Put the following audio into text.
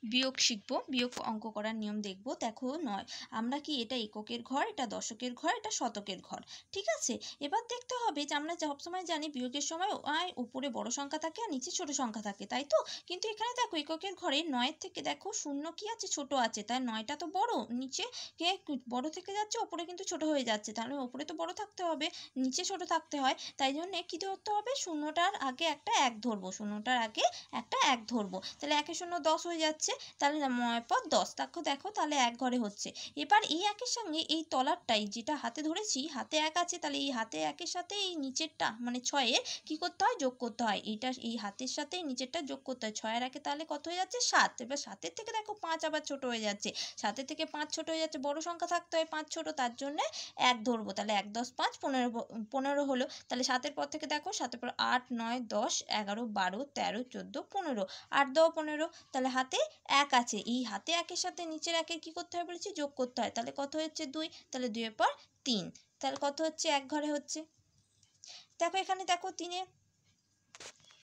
বিয়োগ শিখবো, বিয়োগ অঙ্ক করার নিয়ম দেখবো। দেখো নয়, আমরা কি এটা এককের ঘর, এটা দশকের ঘর, এটা শতকের ঘর, ঠিক আছে। এবার দেখতে হবে যে আমরা সবসময় জানি বিয়োগের সময় উপরে বড় সংখ্যা থাকে আর নিচে ছোট সংখ্যা থাকে, তাই তো। কিন্তু এখানে দেখো এককের ঘরে নয়ের থেকে দেখো শূন্য কি আছে, ছোট আছে, তাই নয়টা তো বড়, নিচে কে বড় থেকে যাচ্ছে, ওপরে কিন্তু ছোট হয়ে যাচ্ছে, তাহলে ওপরে তো বড় থাকতে হবে, নিচে ছোট থাকতে হয়, তাই জন্য কি ধরতে হবে, শূন্যটার আগে একটা এক ধরবো, শূন্যটার আগে একটা এক ধরবো, তাহলে 1 শূন্য 10 হয়ে যাচ্ছে, তাহলে 9 পর 10, দেখো দেখো তাহলে এক ঘরে হচ্ছে। এবার এই একের সঙ্গে এই তলারটাই যেটা হাতে ধরেছি, হাতে এক আছে, তাহলে এই হাতে একের সাথে এই নিচেরটা মানে 6-এর কি করতে হয়, যোগ করতে হয়, এইটা এই হাতের সাথে নিচেরটা যোগ করতে হয়, 6-এর একে তাহলে কত হয়ে যাচ্ছে, 7। এবার 7-এর থেকে দেখো 5 আবার ছোট হয়ে যাচ্ছে, 7-এর থেকে 5 ছোট হয়ে যাচ্ছে, বড় সংখ্যা থাকতে হয়, 5 ছোট, তার জন্য এক ধরবো, তাহলে 1 10 5 15 হলো, তাহলে 7-এর পর থেকে দেখো 7-এর পর 8 9 10 11 12 13 14 15, 8 10 15, তাহলে হাতে এক আছে, এই হাতে একের সাথে নিচের একের কি করতে হয় বলেছি, যোগ করতে হয়, তাহলে কত হচ্ছে 2, তাহলে 2-এর পর 3, তাহলে কত হচ্ছে, এক ঘরে হচ্ছে। দেখো এখানে দেখো 3-এর